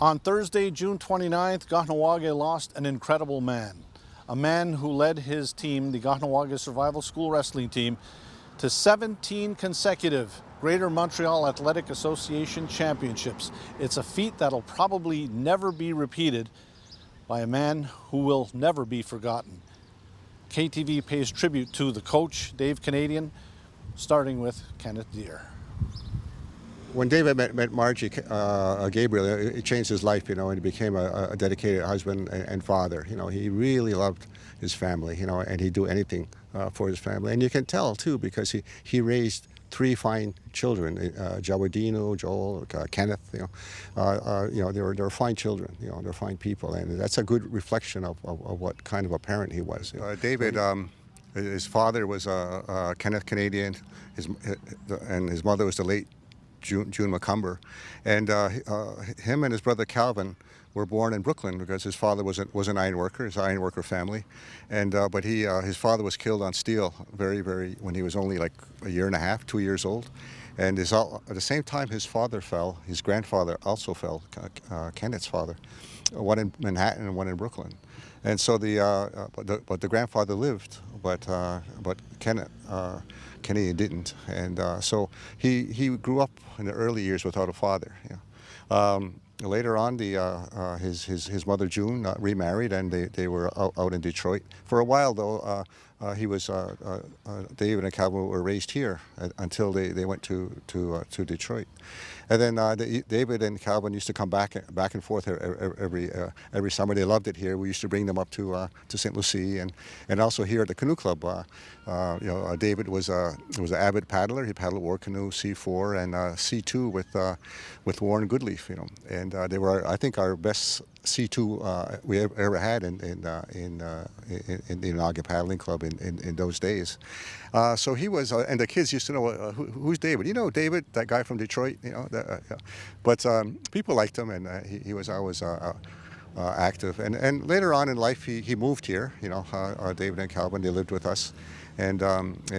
On Thursday, June 29th, Kahnawake lost an incredible man. A man who led his team, the Kahnawake Survival School Wrestling Team, to 17 consecutive Greater Montreal Athletic Association championships. It's a feat that'll probably never be repeated by a man who will never be forgotten. KTV pays tribute to the coach, Dave Canadian, starting with Kenneth Deere. When David met Margie Gabriel, it changed his life, and he became a dedicated husband and father. He really loved his family, and he'd do anything for his family. And you can tell, too, because he raised three fine children, Jawardino, Joel, Kenneth. They were fine children. They're fine people, and that's a good reflection of what kind of a parent he was. David, his father was Kenneth Canadian, and his mother was the late June McCumber, and him and his brother Calvin were born in Brooklyn because his father was an iron worker, his iron worker family, and but his father was killed on steel when he was only like a year and a half, 2 years old, and at the same time his father fell, his grandfather also fell, Kenneth's father, one in Manhattan and one in Brooklyn, and so but the grandfather lived, but Kenny didn't, and so he grew up in the early years without a father. Later on, his mother June remarried, and they were out in Detroit for a while. Though David and Calvin were raised here until they went to Detroit, and then David and Calvin used to come back and forth every summer. They loved it here. We used to bring them up to St. Lucie and also here at the canoe club. David was an avid paddler. He paddled war canoe C4 and C2 with Warren Goodleaf. And they were, I think, our best C2 we ever had in the Naga Paddling Club in those days. So he was, and the kids used to know who's David. David, that guy from Detroit. But people liked him, and he was always active. And later on in life, he moved here. David and Calvin, they lived with us, and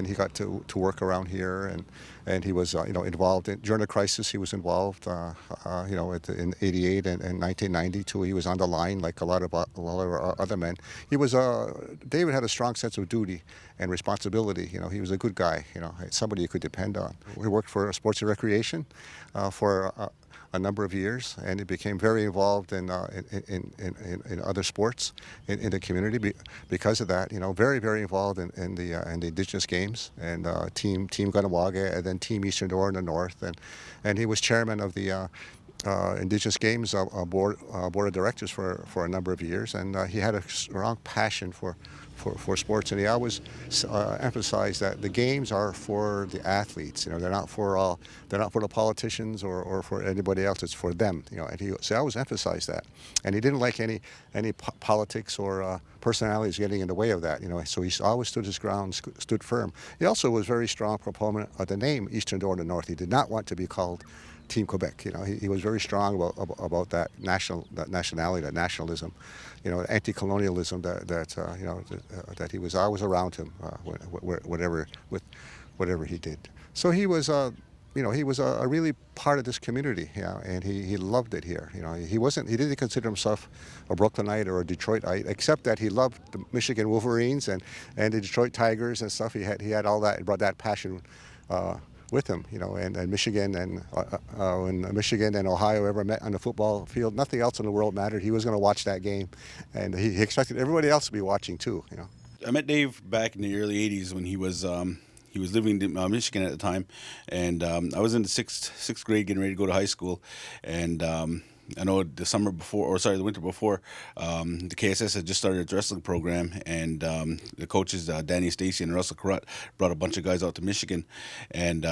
he got to work around here, and he was involved during the crisis. He was involved in '88 and 1992. He was on the line like a lot of our other men. David had a strong sense of duty and responsibility. He was a good guy. Somebody you could depend on. We worked for Sports and Recreation for a number of years, and he became very involved in other sports in the community because of that. Very, very involved in the Indigenous games and Team Kahnawake, and then Team Eastern Door in the north, and he was chairman of the Indigenous Games board of directors for a number of years, and he had a strong passion for sports, and he always emphasized that the games are for the athletes. They're not for the politicians or for anybody else. It's for them. And he always emphasized that, and he didn't like any politics or personalities getting in the way of that. So he always stood his ground, stood firm. He also was a very strong proponent of the name Eastern Door in the North. He did not want to be called Team Quebec. He was very strong about that nationality, that nationalism, anti-colonialism that he was always around him, whatever he did. So he was he was a really part of this community, and he loved it here. He didn't consider himself a Brooklynite or a Detroitite, except that he loved the Michigan Wolverines and the Detroit Tigers and stuff. He had all that, and brought that passion with him, and Michigan, and when Michigan and Ohio ever met on the football field, nothing else in the world mattered. He was going to watch that game, and he expected everybody else to be watching too. I met Dave back in the early '80s when he was living in Michigan at the time, and I was in the sixth grade, getting ready to go to high school, and I know the winter before, the KSS had just started its wrestling program, and the coaches, Danny Stacy and Russell Carrutt, brought a bunch of guys out to Michigan. And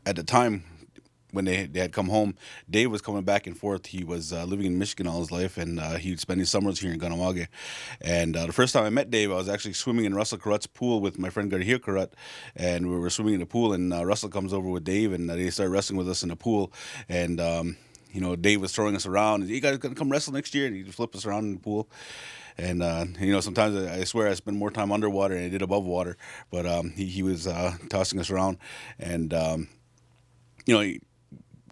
at the time, when they had come home, Dave was coming back and forth. He was living in Michigan all his life, and he'd spend his summers here in Kahnawake. And the first time I met Dave, I was actually swimming in Russell Carrutt's pool with my friend Garhir Carrutt, and we were swimming in the pool, and Russell comes over with Dave, and they started wrestling with us in the pool, and Dave was throwing us around. And, you guys gonna come wrestle next year? And he'd flip us around in the pool. And sometimes I swear I spend more time underwater than I did above water. But he was tossing us around, and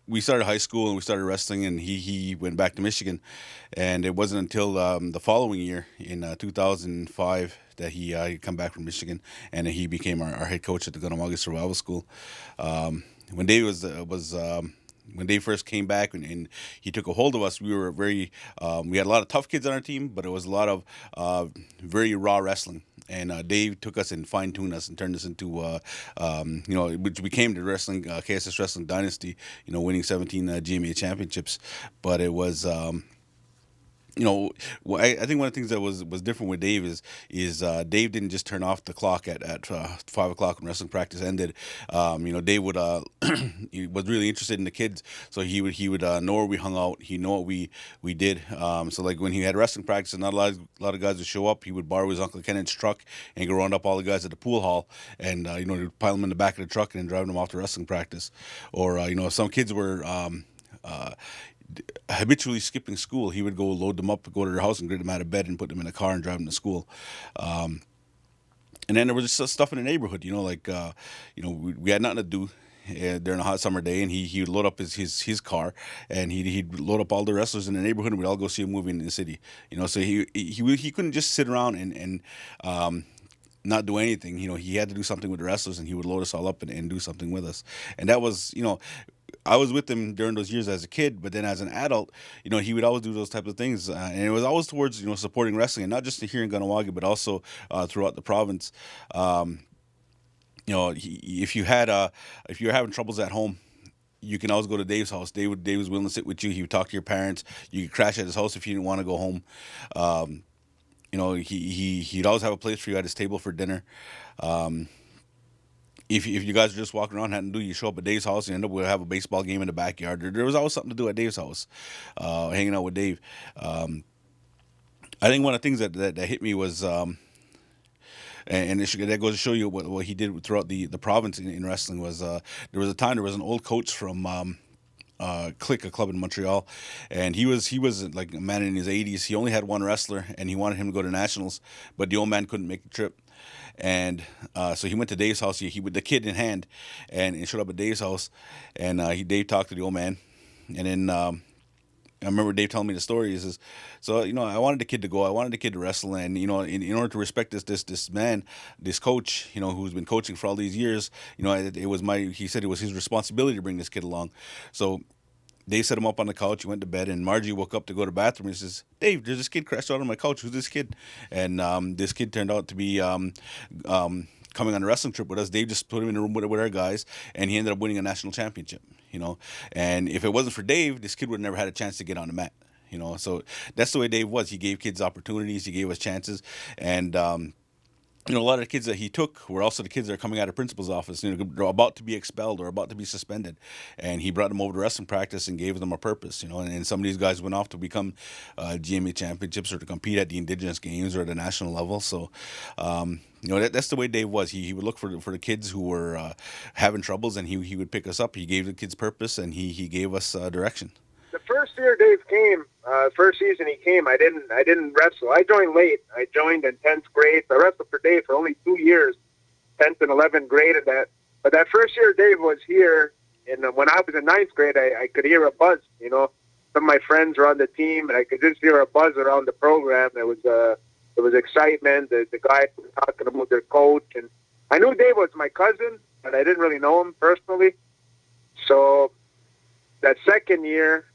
we started high school and we started wrestling, and he went back to Michigan, and it wasn't until the following year in 2005 that he come back from Michigan, and he became our head coach at the Kahnawake Survival School. When Dave when Dave first came back and he took a hold of us, we were we had a lot of tough kids on our team, but it was a lot of very raw wrestling. And Dave took us and fine-tuned us and turned us into, which became the KSS Wrestling Dynasty, winning 17 GMA championships. But it was, I think one of the things that was different with Dave is Dave didn't just turn off the clock at 5 o'clock when wrestling practice ended. Dave would he was really interested in the kids, so he would know where we hung out. He know what we did. So like when he had wrestling practice and not a lot of guys would show up, he would borrow his Uncle Kenneth's truck and go round up all the guys at the pool hall and he'd pile them in the back of the truck and then drive them off to wrestling practice. Or if some kids were habitually skipping school, he would go load them up, go to their house and get them out of bed and put them in a car and drive them to school. And then there was just stuff in the neighborhood, we had nothing to do during a hot summer day, and he would load up his car, and he'd load up all the wrestlers in the neighborhood, and we'd all go see a movie in the city. So he couldn't just sit around and not do anything. He had to do something with the wrestlers, and he would load us all up and do something with us. And that was, I was with him during those years as a kid, but then as an adult, he would always do those types of things, and it was always towards supporting wrestling, and not just here in Kahnawake, but also throughout the province. If you were having troubles at home, you can always go to Dave's house. Dave was willing to sit with you. He would talk to your parents. You could crash at his house if you didn't want to go home. He'd always have a place for you at his table for dinner. If you guys are just walking around, hadn't to do, you show up at Dave's house, you end up with have a baseball game in the backyard. There was always something to do at Dave's house, hanging out with Dave. I think one of the things that hit me was, and that goes to show you what he did throughout the province in wrestling was, there was a time there was an old coach from Click, a club in Montreal, and he was like a man in his 80s. He only had one wrestler, and he wanted him to go to nationals, but the old man couldn't make the trip. And so he went to Dave's house. He with the kid in hand, and showed up at Dave's house. And Dave talked to the old man, and then I remember Dave telling me the story. He says, "So I wanted the kid to go. I wanted the kid to wrestle, and in order to respect this man, this coach, who's been coaching for all these years, it was he said it was his responsibility to bring this kid along." So Dave set him up on the couch. He went to bed, and Margie woke up to go to the bathroom. And he says, "Dave, there's this kid crashed out on my couch. Who's this kid?" And this kid turned out to be coming on a wrestling trip with us. Dave just put him in a room with our guys, and he ended up winning a national championship. And if it wasn't for Dave, this kid would have never had a chance to get on the mat. So that's the way Dave was. He gave kids opportunities. He gave us chances, and a lot of the kids that he took were also the kids that are coming out of principal's office, they're about to be expelled or about to be suspended. And he brought them over to wrestling practice and gave them a purpose, and some of these guys went off to become GMA championships or to compete at the Indigenous Games or at the national level. So, that's the way Dave was. He would look for the kids who were having troubles, and he would pick us up. He gave the kids purpose, and he gave us direction. The first year Dave came, first season he came, I didn't wrestle. I joined late. I joined in 10th grade. I wrestled for Dave for only 2 years, 10th and 11th grade. But that first year Dave was here, and when I was in 9th grade, I could hear a buzz. Some of my friends were on the team, and I could just hear a buzz around the program. There was excitement. The guys were talking about their coach, and I knew Dave was my cousin, but I didn't really know him personally. So that second year,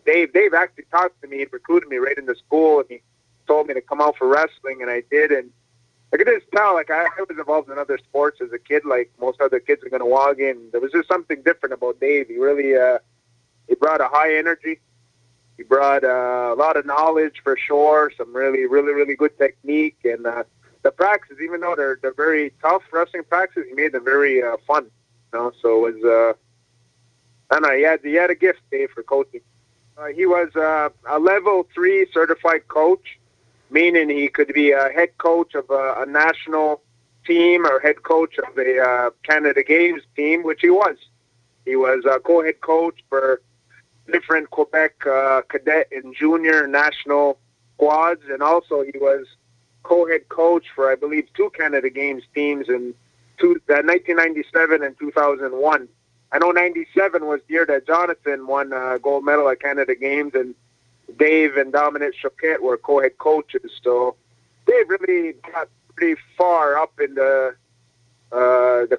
Dave actually talked to me. He recruited me right into school, and he told me to come out for wrestling, and I did. And I could just tell, I was involved in other sports as a kid, like most other kids are going to walk in. There was just something different about Dave. He really, he brought a high energy. He brought a lot of knowledge for sure, some really, really, really good technique. And the practices, even though they're very tough wrestling practices, he made them very fun. So it was... I don't know, he had a gift, Dave, for coaching. He was a level 3 certified coach, meaning he could be a head coach of a national team or head coach of a Canada Games team, which he was. He was a co-head coach for different Quebec cadet and junior national squads, and also he was co-head coach for, I believe, 2 Canada Games teams in 1997 and 2001. I know '97 was the year that Jonathan won gold medal at Canada Games, and Dave and Dominic Choquette were co-head coaches. So Dave really got pretty far up in the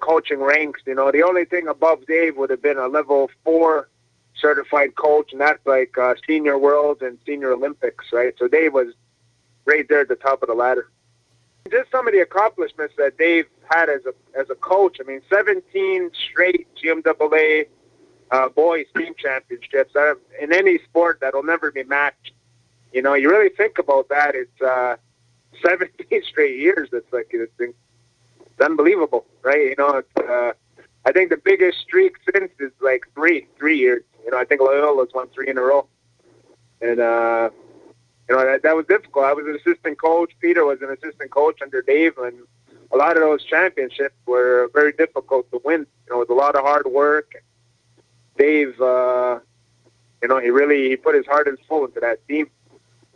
coaching ranks. You know, the only thing above Dave would have been a level 4 certified coach, and that's like senior worlds and senior Olympics, right? So Dave was right there at the top of the ladder. Just some of the accomplishments that Dave had as a coach. I mean, 17 straight GMAA boys team championships. In any sport, that'll never be matched. You know, you really think about that. It's 17 straight years. It's unbelievable, right? You know, I think the biggest streak since is like three years. You know, I think Loyola's won 3 in a row. And, you know, that was difficult. I was an assistant coach. Peter was an assistant coach under Dave, and a lot of those championships were very difficult to win. You know, with a lot of hard work. Dave, you know, he put his heart and soul into that team.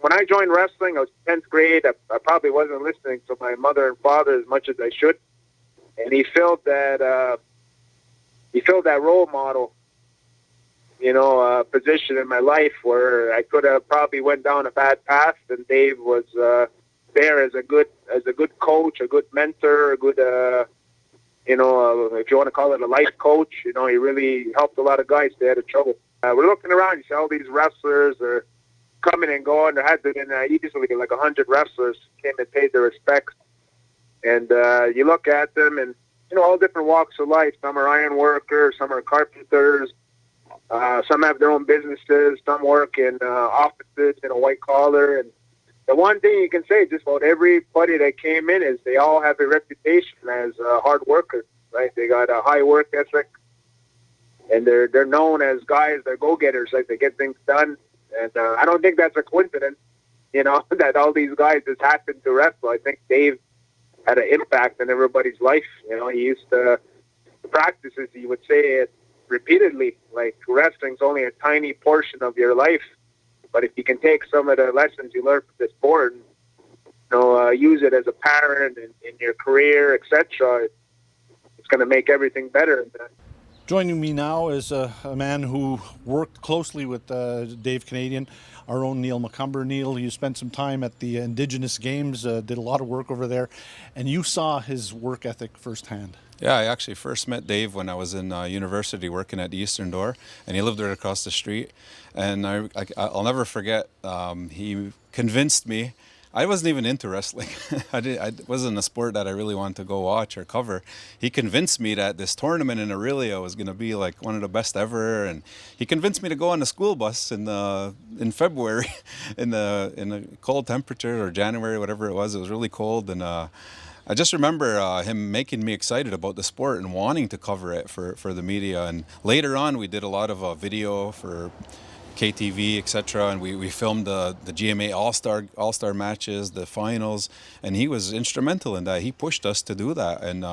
When I joined wrestling, I was 10th grade. I probably wasn't listening to my mother and father as much as I should. And he filled that role model, you know, position in my life where I could have probably went down a bad path, and Dave was there as a good coach, a good mentor, a good, you know, if you want to call it a life coach. You know, he really helped a lot of guys stay out of trouble. We're looking around, you see all these wrestlers are coming and going. There had been easily like 100 wrestlers came and paid their respects. And you look at them, and, you know, all different walks of life. Some are iron workers, some are carpenters, some have their own businesses, some work in offices, in a white collar. And the one thing you can say just about everybody that came in is they all have a reputation as hard workers, right? They got a high work ethic, and they're known as guys, they're go-getters, like they get things done. And I don't think that's a coincidence, you know, that all these guys just happened to wrestle. I think Dave had an impact on everybody's life. You know, he used to practices, he would say it repeatedly, like wrestling's only a tiny portion of your life, but if you can take some of the lessons you learn from this sport and, you know, use it as a pattern in your career, etc., it's going to make everything better. Joining me now is a man who worked closely with Dave Canadian, our own Neil McCumber. Neil, you spent some time at the Indigenous Games, did a lot of work over there, and you saw his work ethic firsthand. Yeah, I actually first met Dave when I was in university working at the Eastern Door, and he lived right across the street. And I'll never forget, he convinced me. I wasn't even into wrestling. It wasn't a sport that I really wanted to go watch or cover. He convinced me that this tournament in Aurelia was going to be like one of the best ever, and he convinced me to go on the school bus in February, in the cold temperature, or January, whatever it was. It was really cold, and I just remember him making me excited about the sport and wanting to cover it for the media. And later on, we did a lot of video for KTV, etc., and we filmed the GMA All-Star matches, the finals, and he was instrumental in that. He pushed us to do that. And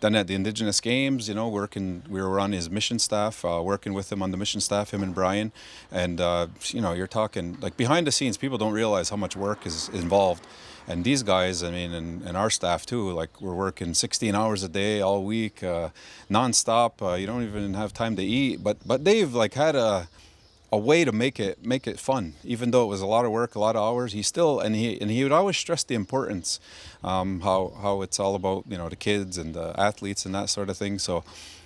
then at the Indigenous Games, you know, we were on his mission staff, working with him on the mission staff, him and Brian. And you know, you're talking like behind the scenes, people don't realize how much work is involved. And these guys, I mean, and our staff too, like we're working 16 hours a day all week, non-stop. You don't even have time to eat. But Dave like had a way to make it fun, even though it was a lot of work, a lot of hours. He would always stress the importance, how it's all about, you know, the kids and the athletes and that sort of thing. So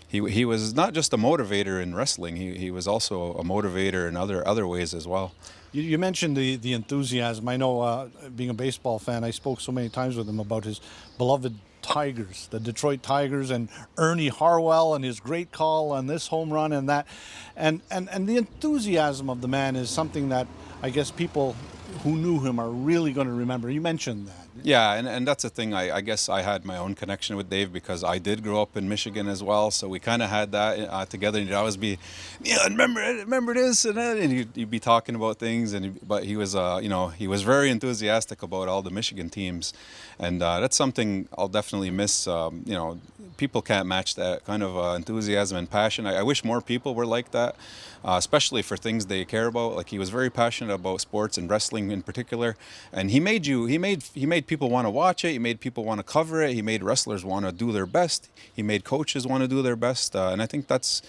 he was not just a motivator in wrestling. He was also a motivator in other ways as well. You mentioned the enthusiasm. I know, being a baseball fan, I spoke so many times with him about his beloved Tigers, the Detroit Tigers, and Ernie Harwell and his great call on this home run and that. And the enthusiasm of the man is something that I guess people who knew him are really going to remember. You mentioned that. Yeah, and that's the thing. I guess I had my own connection with Dave because I did grow up in Michigan as well. So we kind of had that together. And he'd always be, yeah, remember this and that, and he'd be talking about things. But he was, you know, he was very enthusiastic about all the Michigan teams, and that's something I'll definitely miss. You know, people can't match that kind of enthusiasm and passion. I wish more people were like that, especially for things they care about. Like he was very passionate about sports and wrestling. wrestling in particular, and he made people want to watch it. He made people want to cover it. He made wrestlers want to do their best. He made coaches want to do their best, and I think that's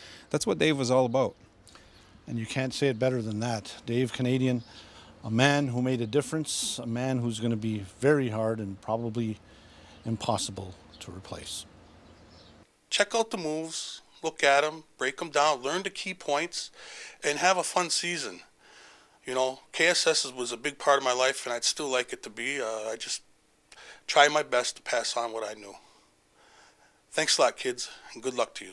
what Dave was all about. And you can't say it better than that. Dave Canadian, a man who made a difference, a man who's going to be very hard and probably impossible to replace. Check out the moves, look at them, break them down, learn the key points, and have a fun season. You know, KSS was a big part of my life, and I'd still like it to be. I just try my best to pass on what I knew. Thanks a lot, kids, and good luck to you.